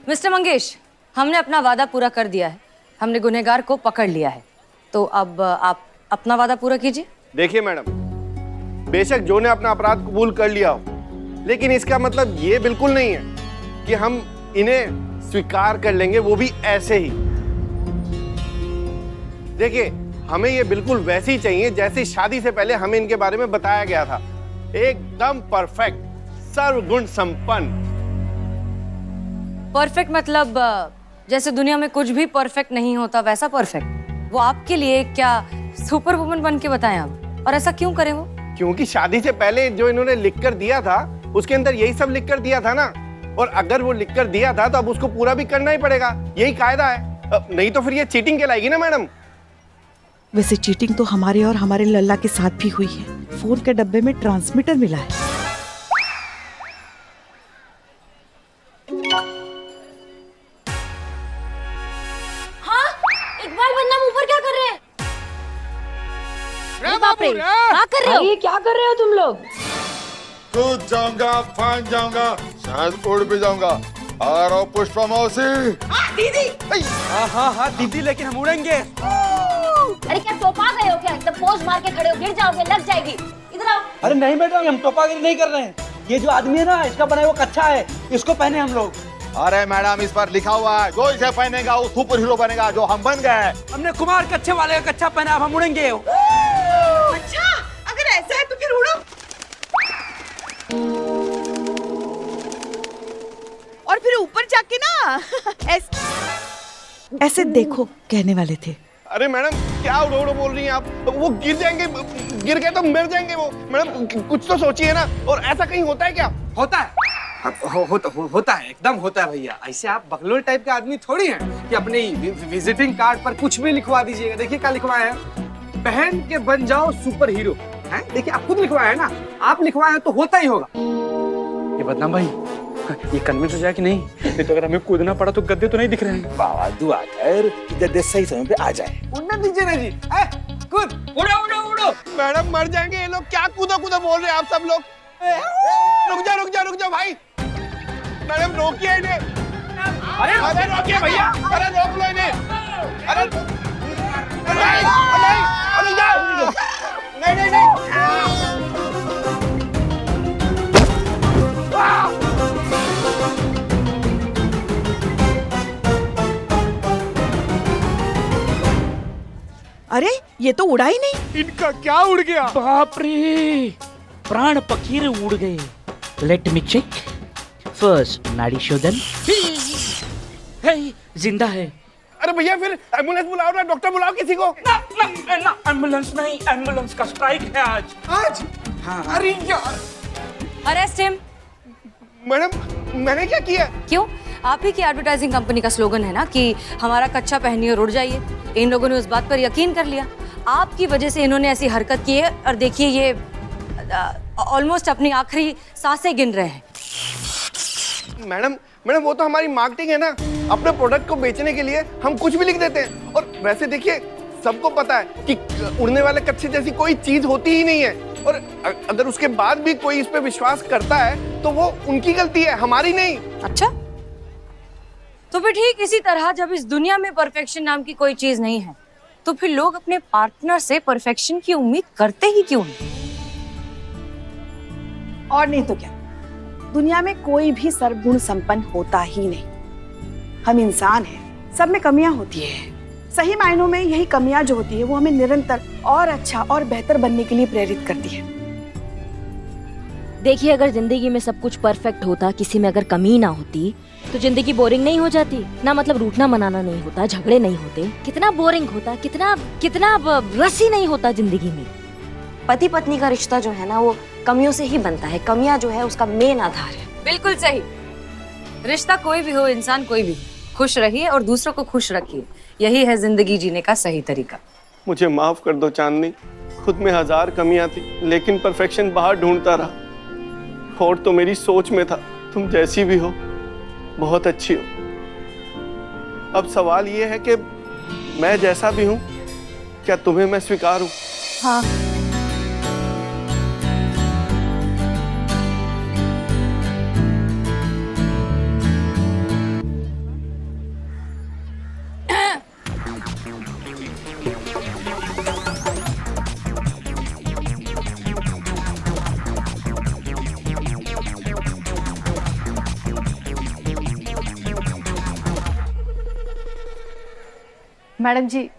Mister Mangesh, हमने अपना वादा पूरा कर दिया है। हमने गुनहगार को पकड़ लिया है, तो अब आप अपना वादा पूरा कीजिए। देखिए मैडम, बेशक जो ने अपना अपराध कबूल कर लिया हो, लेकिन इसका मतलब ये बिल्कुल नहीं है कि हम इन्हें स्वीकार कर लेंगे, वो भी ऐसे ही। देखिए, हमें ये बिल्कुल वैसे ही चाहिए जैसे शादी से पहले हमें इनके बारे में बताया गया था। एकदम परफेक्ट, सर्वगुण संपन्न। परफेक्ट मतलब जैसे दुनिया में कुछ भी परफेक्ट नहीं होता वैसा परफेक्ट। वो आपके लिए क्या सुपर वुमन बन के बताएं आप? और ऐसा क्यों करें वो? क्योंकि शादी से पहले जो इन्होंने लिख कर दिया था उसके अंदर यही सब लिख कर दिया था ना, और अगर वो लिख कर दिया था तो अब उसको पूरा भी करना ही पड़ेगा, यही कायदा है। नहीं तो फिर ये चीटिंग कहलाएगी ना मैडम। वैसे चीटिंग तो हमारे और हमारे लल्ला के साथ भी हुई है। फोन के डब्बे में ट्रांसमीटर मिला है। हाँ, इकबाल बन्ना ऊपर क्या कर रहे हैं? बाप रे, क्या कर रहे हो? ये क्या कर रहे हो तुम लोग? कूद जाऊंगा, फांद जाऊंगा, शायद उड़ भी जाऊंगा। आ रहा हूं पुष्पा मौसी। दीदी, हाँ दीदी, लेकिन हम उड़ेंगे। अरे क्या टोपा गए हो क्या? एकदम पोज मार के खड़े हो, गिर जाओगे, लग जाएगी। इधर आओ। अरे नहीं मैडम, हम टोपागिरी नहीं कर रहे हैं। ये जो आदमी है ना, इसका बना हुआ कच्चा है, इसको पहने हम लोग। अरे मैडम, इस पर लिखा हुआ है जो इसे पहनेगा वो सुपर हीरो बनेगा, जो हम बन गए। हमने कुमार कच्चे वाले का कच्चा पहना, अब हम उड़ेंगे। अच्छा, अगर ऐसा है तो फिर उड़ो। और फिर ऊपर जाके ना ऐसे देखो कहने वाले थे। अरे मैडम, क्या उड़ो उड़ो बोल रही हैं आप? वो गिर जाएंगे, गिर गए तो मर जाएंगे वो। मैडम कुछ तो सोचिए ना। और ऐसा कहीं होता है क्या? होता है, होता है, एकदम होता है भैया। ऐसे आप बकलोल टाइप के आदमी थोड़ी हैं कि अपने विजिटिंग कार्ड पर कुछ भी लिखवा दीजिएगा। देखिए क्या लिखवाए हैं, पहन के बन जाओ सुपर हीरो। हैं? देखिए आप खुद लिखवाए हैं ना, आप लिखवाए हैं तो होता ही होगा। ये बदनाम भाई, ये कन्विंस हो जाए कि नहीं? नहीं तो अगर हमें कूदना पड़ा तो गद्दे तो नहीं दिख रहे हैं। बाबा दुआ कर कि गद्दे सही समय पे आ जाए। उड़ना दीजिए ना जी। कूद, उड़ो उड़ो उड़ो। मैडम मर जाएंगे ये लोग। क्या कूदा कूदा बोल रहे हैं आप सब लोग? रुक जा भाई। मैडम रोकिए इन्हें। अरे रोकिए भैया, अरे रोक लो इन्हें। अरे नहीं। अरे ये तो उड़ा ही नहीं। इनका क्या उड़ गया? बाप रे, प्राण पखेरु उड़ गए। Let me check. फर्स्ट नाड़ी शोधन। हे, जिंदा है। अरे भैया फिर एम्बुलेंस बुलाओ ना, डॉक्टर बुलाओ किसी को। ना एम्बुलेंस नहीं, एम्बुलेंस का स्ट्राइक है आज। हाँ। अरे यार, अरेस्ट हिम। मैडम मैंने क्या किया? क्यों? आप ही की एडवर्टाइजिंग कंपनी का स्लोगन है ना कि हमारा कच्चा पहनिए और उड़ जाइए। इन लोगों ने उस बात पर यकीन कर लिया। आपकी वजह से इन्होंने ऐसी हरकत की है और देखिए ये ऑलमोस्ट अपनी आखिरी सांसें गिन रहे हैं। मैडम वो तो हमारी मार्केटिंग है ना। अपने प्रोडक्ट को बेचने के लिए हम कुछ भी लिख देते हैं। और वैसे देखिए, सबको पता है कि उड़ने वाले कच्चे जैसी कोई चीज होती ही नहीं है। और अगर उसके बाद भी कोई इस पे विश्वास करता है तो वो उनकी गलती है, हमारी नहीं। अच्छा, तो फिर ठीक इसी तरह जब इस दुनिया में परफेक्शन नाम की कोई चीज नहीं है तो फिर लोग अपने पार्टनर से परफेक्शन की उम्मीद करते ही क्यों हैं? और नहीं तो क्या, दुनिया में कोई भी सर्वगुण संपन्न होता ही नहीं। हम इंसान हैं, सब में कमियां होती है। सही मायनों में यही कमियां जो होती है वो हमें निरंतर और अच्छा और बेहतर बनने के लिए प्रेरित करती है। देखिए, अगर जिंदगी में सब कुछ परफेक्ट होता, किसी में अगर कमी ना होती, तो जिंदगी बोरिंग नहीं हो जाती ना। मतलब रूठना मनाना नहीं होता, झगड़े नहीं होते, कितना बोरिंग होता, कितना रस ही नहीं होता जिंदगी में। पति पत्नी का रिश्ता जो है ना वो कमियों से ही बनता है। कमियां जो है उसका मेन आधार है। बिल्कुल सही। रिश्ता कोई भी हो, इंसान कोई भी, खुश रहिए और दूसरों को खुश रखिए। यही है जिंदगी जीने का सही तरीका। मुझे माफ कर दो चांदनी, खुद में 1000 कमियां थी लेकिन परफेक्शन बाहर ढूंढता रहा। और तो मेरी सोच में था, तुम जैसी भी हो बहुत अच्छी हो। अब सवाल ये है कि मैं जैसा भी हूं, क्या तुम्हें मैं स्वीकार हूं? हाँ। मैडम जी,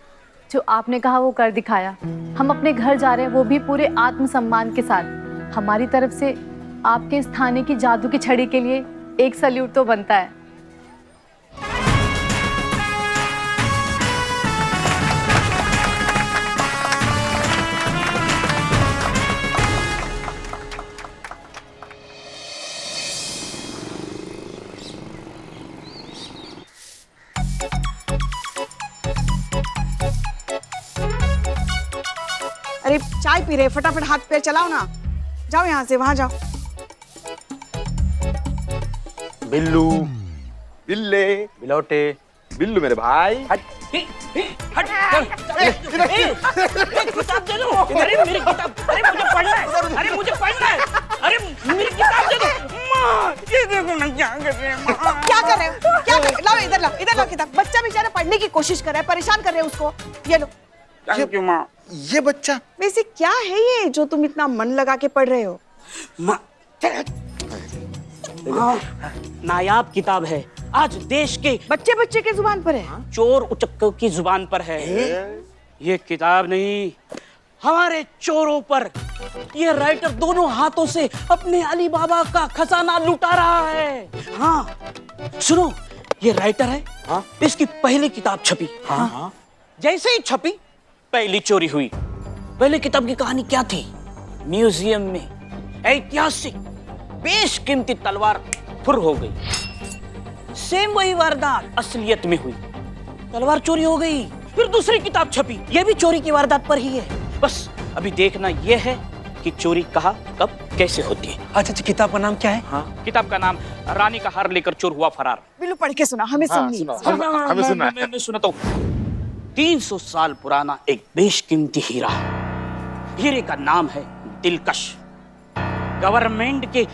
जो आपने कहा वो कर दिखाया। हम अपने घर जा रहे हैं, वो भी पूरे आत्मसम्मान के साथ। हमारी तरफ से आपके इस थाने की जादू की छड़ी के लिए एक सल्यूट तो बनता है। अरे चाय पी रहे, फटाफट हाथ पैर चलाओ ना। जाओ यहाँ से वहां जाओ। बिल्लू, बिल्ले, बिलौटे, बिल्लू मेरे भाई। हट किताब दे दो। अरे मेरी किताब, अरे मुझे पढ़ना है, अरे मुझे पढ़ना है, अरे मेरी किताब दे दो। माँ, ये देखो ना क्या कर रहे हैं माँ। क्या कर रहे हो? क्या कर? लाओ इधर लाओ, इधर लाओ किताब। बच्चा बेचारा पढ़ने की कोशिश कर रहा है, परेशान कर रहे हैं उसको। ये लो। थैंक यू माँ। ये बच्चा वैसे क्या है ये जो तुम इतना मन लगा के पढ़ रहे हो? माँ, नायाब किताब है। आज देश के बच्चे बच्चे के जुबान पर है। चोर उचक्कों की जुबान पर है। ये किताब नहीं, हमारे चोरों पर। ये राइटर दोनों हाथों से अपने अली बाबा का खजाना लुटा रहा है। हाँ, सुनो, ये राइटर है। हाँ? इसकी पहली किताब छपी। हाँ? जैसे ही छपी, पहली चोरी हुई। पहली किताब की कहानी क्या थी? म्यूजियम में ऐतिहासिक बेशकीमती तलवार फुर हो गई। सेम वही वारदात असलियत में हुई, तलवार चोरी हो गई। फिर दूसरी किताब छपी, ये भी चोरी की वारदात पर ही है। बस अभी देखना यह है कि चोरी कहाँ, कब, कैसे होती है। अच्छा, किताब का नाम क्या है? हाँ, किताब का नाम रानी का हार लेकर चोर हुआ फरार। बिल्लू पढ़ के सुना, हमें सुननी। हमें सुना है। मैं सुनाता हूँ। 300 साल पुराना एक बेशकीमती हीरा है। हीरे का नाम है दिलकश। गवर्नमेंट के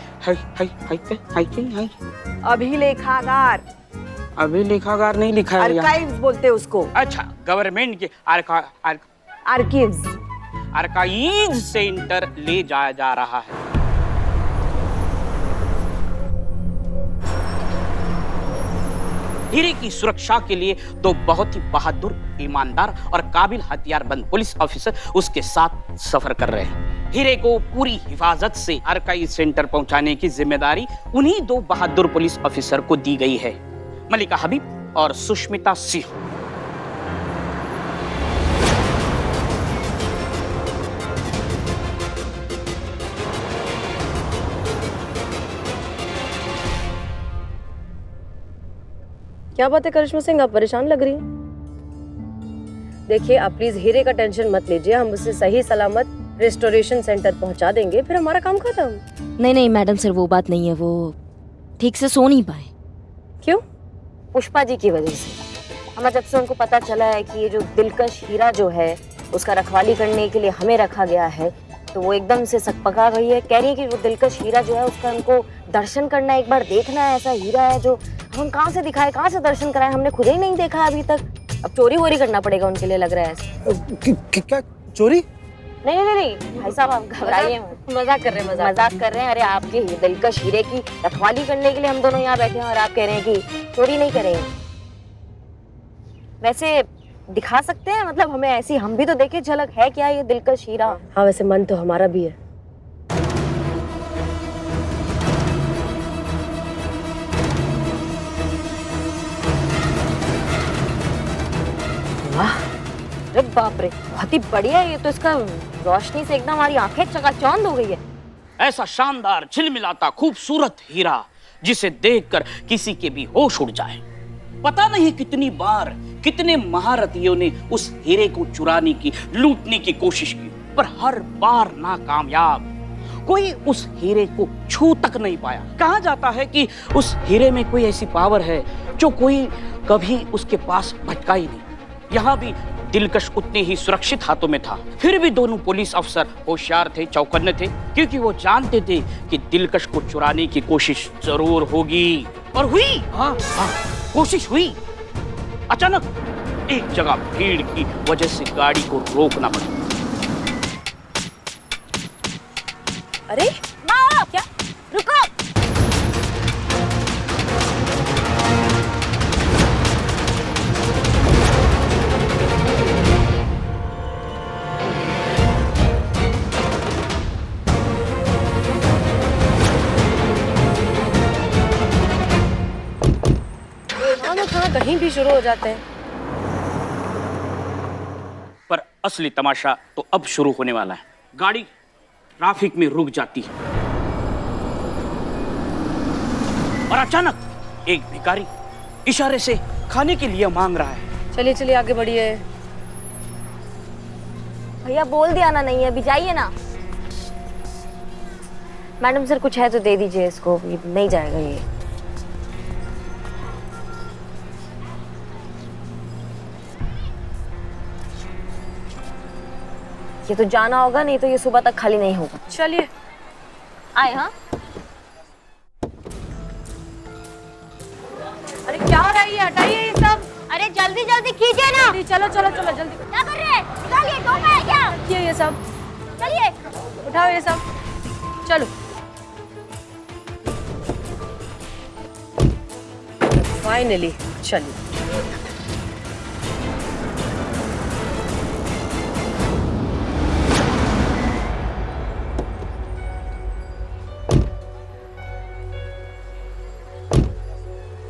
अभिलेखागार। अभिलेखागार नहीं लिखा है यहाँ। आर्काइव्स बोलते हैं उसको। अच्छा, गवर्नमेंट के आर्काइव्स आर्काइव सेंटर ले जाया जा रहा है। हीरे की सुरक्षा के लिए दो बहुत ही बहादुर, ईमानदार और काबिल हथियारबंद पुलिस ऑफिसर उसके साथ सफर कर रहे हैं। हीरे को पूरी हिफाजत से आर्काइव सेंटर पहुंचाने की जिम्मेदारी उन्हीं दो बहादुर पुलिस ऑफिसर को दी गई है, मलिका हबीब और सुष्मिता सिंह। क्या बात है करिश्मा सिंह, आप परेशान लग रही हैं? देखिए, आप प्लीज हीरे का टेंशन मत लीजिए, हम उसे सही सलामत रेस्टोरेशन सेंटर पहुंचा देंगे, फिर हमारा काम खत्म। नहीं नहीं मैडम सर, वो बात नहीं है, वो ठीक से सो नहीं पाए। क्यों? पुष्पा जी की वजह से। हमें जब से उनको पता चला है कि ये जो दिलकश हीरा जो है उसका रखवाली करने के लिए हमें रखा गया है, तो वो एकदम से सकपका गई है। कह रही है कि वो दिलकश हीरा जो है उसका उनको दर्शन करना है, एक बार देखना है। ऐसा हीरा है जो हम कहाँ से दिखाए, कहाँ से दर्शन कराए, हमने खुद ही नहीं देखा अभी तक। अब चोरी वोरी करना पड़ेगा उनके लिए, लग रहा है। क्या चोरी? नहीं नहीं नहीं भाई साहब, आप घबराइए मत। मजाक कर रहे हैं, मजाक कर रहे हैं। अरे आपके दिलकश हीरे की रखवाली करने के लिए हम दोनों यहाँ बैठे हैं और आप कह रहे हैं कि चोरी नहीं करेंगे। वैसे दिखा सकते हैं, मतलब हमें ऐसी, हम भी तो देखे झलक है क्या ये दिलकश हीरा। हाँ, वैसे मन तो हमारा भी है। वाह, अरे बाप रे, बहुत ही बढ़िया है ये तो। इसका रोशनी से एकदम हमारी आंखें चकाचौंध हो गई है। ऐसा शानदार, झिलमिलाता, खूबसूरत हीरा जिसे देखकर किसी के भी होश उड़ जाए। पता नहीं कितनी बार कितने महारथियों ने उस हीरे को चुराने की, लूटने की कोशिश की, पर हर बार नाकामयाब। कोई उस हीरे को छू तक नहीं पाया। कहा जाता है कि उस हीरे में कोई ऐसी पावर है जो कोई कभी उसके पास भटका ही नहीं। यहाँ भी दिलकश उतने ही सुरक्षित हाथों में था। फिर भी दोनों पुलिस अफसर होशियार थे, चौकन्ने थे, क्योंकि वो जानते थे कि दिलकश को चुराने की कोशिश जरूर होगी। और हुई। हाँ, कोशिश हुई। अचानक एक जगह भीड़ की वजह से गाड़ी को रोकना पड़ा। अरे माँ, क्या? रुको। कहाँ कहीं भी शुरू हो जाते हैं। पर असली तमाशा तो अब शुरू होने वाला है। गाड़ी ट्रैफिक में रुक जाती है और अचानक एक भिखारी इशारे से खाने के लिए मांग रहा है। चलिए चलिए आगे बढ़िए। भैया बोल दिया ना, नहीं है अभी जाइए ना। मैडम सर कुछ है तो दे दीजिए इसको, ये नहीं जाएगा ये। ये तो जाना होगा, नहीं तो ये सुबह तक खाली नहीं होगा। चलिए आए। हाँ अरे क्या हो रहा है, ये हटाइए ये सब। अरे जल्दी जल्दी कीजिए ना। चलो चलो चलो जल्दी। क्या कर रहे हैं? निकालिए, टोप है क्या? रखिए ये सब, चलिए उठाओ ये सब, चलो। फाइनली चलिए।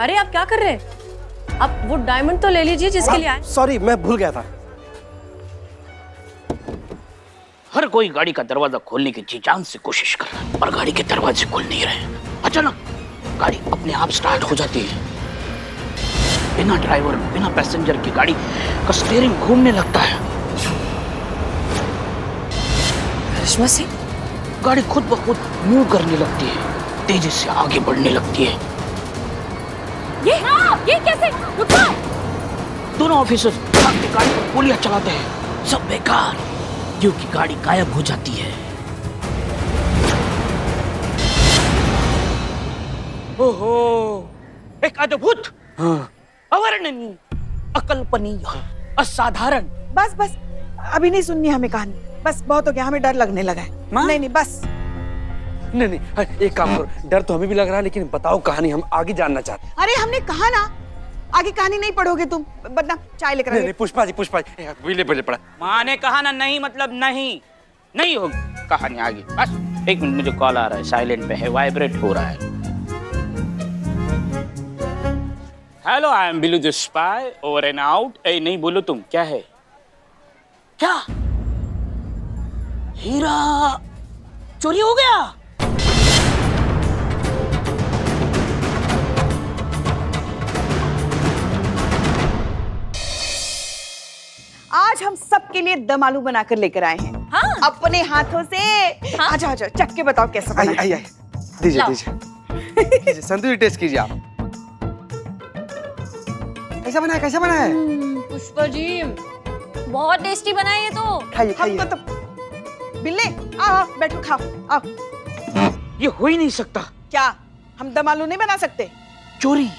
अरे आप क्या कर रहे हैं? आप वो डायमंड तो ले लीजिए जिसके लिए आए। सॉरी, मैं भूल गया था। हर कोई गाड़ी का दरवाजा खोलने की जी जान से कोशिश कर रहा है, पर गाड़ी के दरवाजे खुल नहीं रहे। अचानक गाड़ी अपने आप स्टार्ट हो जाती है। बिना ड्राइवर, बिना पैसेंजर की गाड़ी का स्टीयरिंग घूमने लगता है। करिश्मा सिंह, गाड़ी खुद ब खुद मूव करने लगती है, तेजी से आगे बढ़ने लगती है। ये कैसे? रुको। दोनों ऑफिसर्स भागते गाड़ी पर गोलियां चलाते हैं। सब बेकार, क्योंकि गाड़ी गायब हो जाती है। ओहो, एक अद्भुत, अवर्णनीय, अकल्पनीय, असाधारण। बस बस, अभी नहीं सुननी हमें कहानी। बस बहुत हो गया, हमें डर लगने लगा है। नहीं नहीं बस। नहीं, एक काम करो, डर तो हमें भी लग रहा है, लेकिन बताओ कहानी, हम आगे जानना चाहते हैं। अरे हमने कहा ना, आगे कहानी नहीं पढ़ोगे तुम, वरना चाय लेकर नहीं, पुष्पा जी पीले पड़ा। माँ ने कहा ना, नहीं मतलब नहीं होगी कहानी आगे। बस एक मिनट, मुझे कॉल आ रहा है, साइलेंट पे है, वाइब्रेट हो रहा है। Hello, I am Billu the spy, over and out. नहीं बोलो तुम, क्या है? क्या हीरा चोरी हो गया? आज हम सबके लिए दम आलू बनाकर लेकर आए हैं। हाँ? अपने हाथों से। हाँ? आजा आजा, चख के बताओ कैसा बना है। आई दीजिए संतु टेस्ट कीजिए आप। कैसा बना है? पुष्पा जी, बहुत टेस्टी बना है ये तो। खाइए हमको तो बिल्ले, आओ बैठो, खाओ आओ। ये हो ही नहीं सकता। क्या हम दम आलू नहीं बना सकते? चोरी?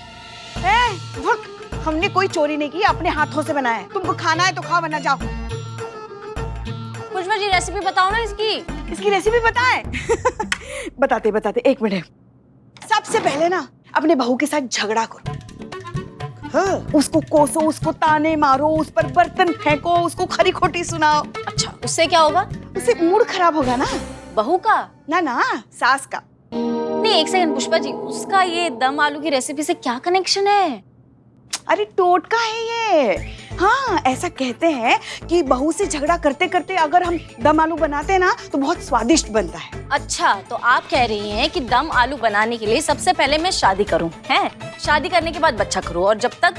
हमने कोई चोरी नहीं की, अपने हाथों से बनाया है। तुमको खाना है तो खाओ, वरना जाओ। पुष्पा जी रेसिपी बताओ ना इसकी रेसिपी बताएं? बताते, एक मिनट। सबसे पहले ना अपने बहू के साथ झगड़ा करो। हाँ, उसको कोसो, उसको ताने मारो, उस पर बर्तन फेंको, उसको खरी खोटी सुनाओ। अच्छा, उससे क्या होगा? उससे मूड खराब होगा ना। बहू का? ना सास का। नहीं, एक सेकंड पुष्पा जी, उसका ये दम आलू की रेसिपी से क्या कनेक्शन है? अरे टोटका है ये। हाँ, ऐसा कहते हैं कि बहू से झगड़ा करते करते अगर हम दम आलू बनाते हैं ना तो बहुत स्वादिष्ट बनता है। अच्छा, तो आप कह रही हैं कि दम आलू बनाने के लिए सबसे पहले मैं शादी करूं, हैं? शादी करने के बाद बच्चा करूं, और जब तक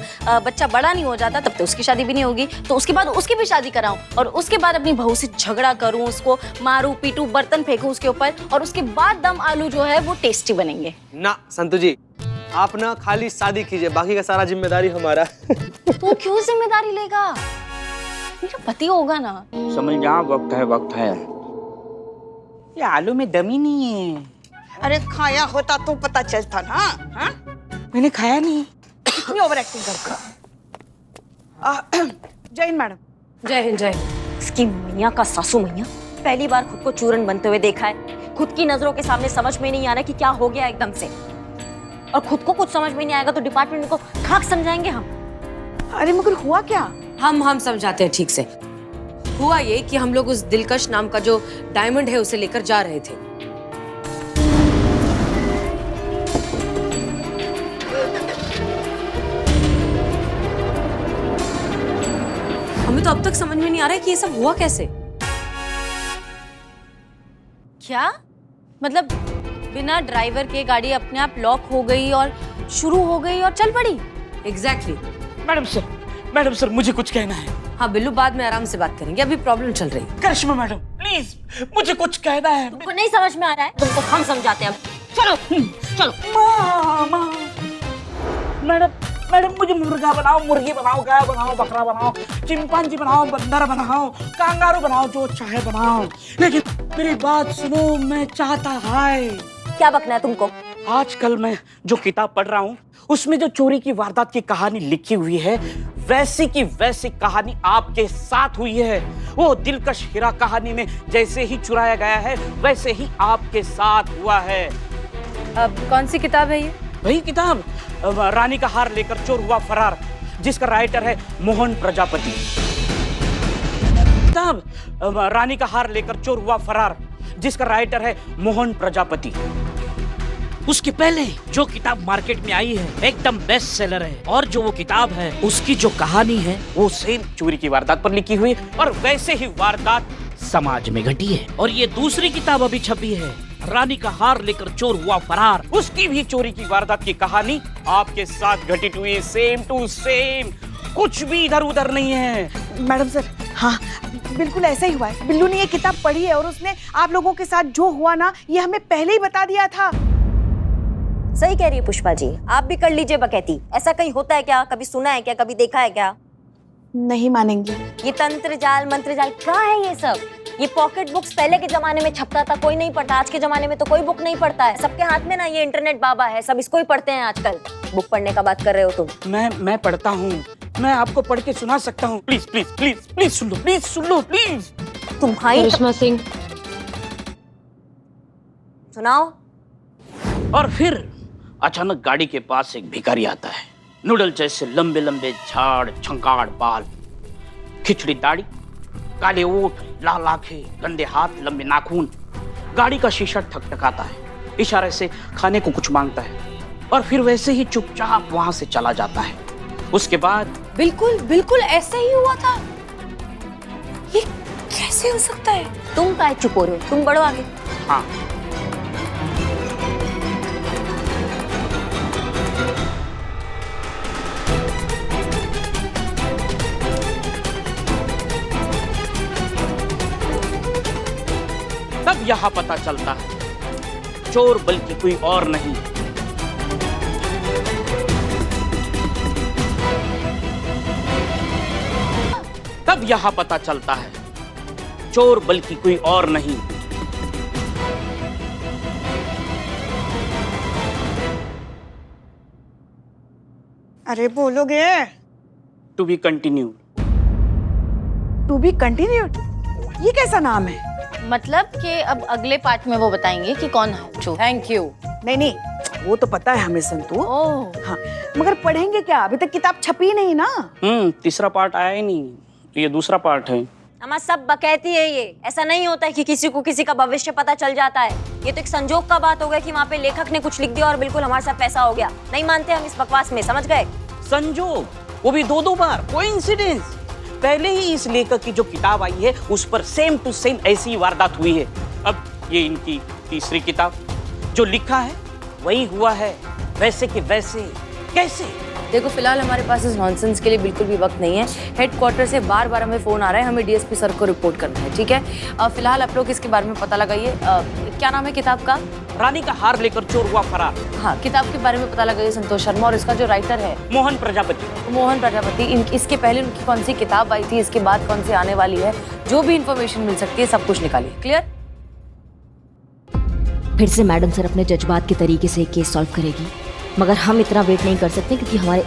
बच्चा बड़ा नहीं हो जाता तब तक उसकी शादी भी नहीं होगी, तो उसके बाद उसकी भी शादी कराऊं, और उसके बाद अपनी बहू से झगड़ा करूं, उसको मारूं पीटूं, बर्तन फेंकूं उसके ऊपर, और उसके बाद दम आलू जो है वो टेस्टी बनेंगे। ना संतु जी, आप ना खाली शादी कीजिए, बाकी का सारा जिम्मेदारी हमारा। तू क्यों जिम्मेदारी लेगा? मेरा पति होगा ना। समझ जा, वक्त है। ये आलू में दम ही नहीं है। अरे खाया होता तो पता चलता ना। हाँ? मैंने खाया नहीं। इतनी ओवर एक्टिंग करते। जय हिंद मैडम। जय हिंद। जय हिंद। इसकी मैया का सासू मैया, पहली बार खुद को चूरन बनते हुए देखा है। खुद की नजरों के सामने समझ में नहीं आ रहा कि क्या हो गया एकदम से, और खुद को कुछ समझ में नहीं आएगा तो डिपार्टमेंट को खाक समझाएंगे हम। अरे मगर हुआ क्या? हम समझाते हैं ठीक से। हुआ ये कि हम लोग उस दिलकश नाम का जो डायमंड है उसे लेकर जा रहे थे। अब तक समझ में नहीं आ रहा है कि ये सब हुआ कैसे। क्या मतलब बिना ड्राइवर के गाड़ी अपने आप लॉक हो गई और शुरू हो गई और चल पड़ी? एग्जैक्टली मैडम सर मुझे कुछ कहना है। हाँ बिल्लू, बाद में आराम से बात करेंगे, अभी प्रॉब्लम चल रही है। करिश्मा मैडम प्लीज, मुझे कुछ कहना है। तुमको नहीं समझ में आ रहा है? तुमको हम समझाते हैं। चलो चलो। मामा मैडम मुझे मुर्गा बनाओ, मुर्गी बनाओ, गाय बनाओ, बकरा बनाओ, चिंपांजी बनाओ, बंदर बनाओ, कांगारू बनाओ, जो चाहे बनाओ, लेकिन मेरी बात सुनो। मैं चाहता है। क्या बकना है तुमको? आजकल मैं जो किताब पढ़ रहा हूँ उसमें जो चोरी की वारदात की कहानी लिखी हुई है वैसी की वैसी कहानी आपके साथ हुई है। वो दिलकश हीरा कहानी में जैसे ही चुराया गया है वैसे ही आपके साथ हुआ है। अब कौन सी किताब है ये? वही किताब रानी का हार लेकर चोर हुआ फरार, जिसका राइटर है मोहन प्रजापति। किताब रानी का हार लेकर चोर हुआ फरार, जिसका राइटर है मोहन प्रजापति। उसके पहले जो किताब मार्केट में आई है एकदम बेस्ट सेलर है, और जो वो किताब है उसकी जो कहानी है वो सेम चोरी की वारदात पर लिखी हुई है और वैसे ही वारदात समाज में घटी है। और ये दूसरी किताब अभी छपी है, रानी का हार लेकर चोर हुआ फरार, उसकी भी चोरी की वारदात की कहानी आपके साथ घटित हुई, सेम टू सेम, कुछ भी इधर उधर नहीं है। मैडम सर, हाँ बिल्कुल ऐसा ही हुआ है। बिल्लू ने ये किताब पढ़ी है और उसने आप लोगों के साथ जो हुआ ना ये हमें पहले ही बता दिया था। सही कह रही है पुष्पा जी, आप भी कर लीजिए बकैती। ऐसा कहीं होता है क्या? कभी सुना है क्या? कभी देखा है क्या? नहीं मानेंगे। ये तंत्र जाल मंत्र जाल क्या है ये सब? ये पॉकेट बुक्स पहले के जमाने में छपता था, कोई नहीं पढ़ता। आज के जमाने में तो कोई बुक नहीं पढ़ता है। सबके हाथ में ना ये इंटरनेट बाबा है, सब इसको ही पढ़ते हैं आजकल। बुक पढ़ने का बात कर रहे हो तुम? मैं पढ़ता हूँ, मैं आपको पढ़ के सुना सकता हूँ। Please please please please soon low, please soon low, please. तुम्हारी करिश्मा सिंह, सुनाओ। और फिर अचानक गाड़ी के पास एक भिखारी आता है, नूडल जैसे लंबे लंबे झाड़, छंकाड़ बाल, खिचड़ी दाढ़ी, काले ओठ, लाल आंखें, गंदे हाथ, लंबे नाखून। गाड़ी का शीशा ठकठकाता है, इशारे से खाने को कुछ मांगता है और फिर वैसे ही चुपचाप वहां से चला जाता है। उसके बाद बिल्कुल बिल्कुल ऐसा ही हुआ था। ये कैसे हो सकता है? तुम काहे चुप हो रहे हो? तुम बढ़ो आगे। हाँ, तब यहां पता चलता है चोर बल्कि कोई और नहीं, तब यहां पता चलता है चोर बल्कि कोई और नहीं। अरे बोलोगे? To be continued. To be continued, ये कैसा नाम है? मतलब कि अब अगले पार्ट में वो बताएंगे कि कौन है चोर। Thank you. नहीं वो तो पता है हमें संतू। ओह, हाँ मगर पढ़ेंगे क्या? अभी तक किताब छपी नहीं ना। तीसरा पार्ट आया ही नहीं, तो ये दूसरा पार्ट है। हमारा सब बकैती है ये। ऐसा नहीं होता है कि किसी को किसी का भविष्य पता चल जाता है। ये तो एक संजोग का बात हो गया कि वहाँ पे लेखक ने कुछ लिख दिया और बिल्कुल हमारे साथ पैसा हो गया। नहीं मानते हम इस बकवास में, समझ गए? संजोग, वो भी दो बार, कोइंसिडेंस। पहले ही इस लेखक की जो किताब आई है उस पर सेम टू सेम ऐसी वारदात हुई है। अब ये इनकी तीसरी किताब, जो लिखा है वही हुआ है, वैसे कि वैसे। कैसे? देखो फिलहाल हमारे पास इस नॉनसेंस के लिए बिल्कुल भी वक्त नहीं है। हेडक्वार्टर से बार बार हमें फोन आ रहा है, हमें डीएसपी सर को रिपोर्ट करना है, ठीक है? फिलहाल आप लोग इसके बारे में पता लगाइए। क्या नाम है किताब का? रानी का हार लेकर चोर हुआ फरार। हाँ, किताब के बारे में पता लगाइए संतोष शर्मा, और इसका जो राइटर है मोहन प्रजापति। मोहन प्रजापति। इसके पहले उनकी कौन सी किताब आई थी, इसके बाद कौन सी आने वाली है, जो भी इंफॉर्मेशन मिल सकती है सब कुछ निकालिए। क्लियर? फिर से मैडम सर अपने जज्बात के तरीके से केस सॉल्व करेगी, मगर हम इतना वेट नहीं कर सकते क्योंकि हमारे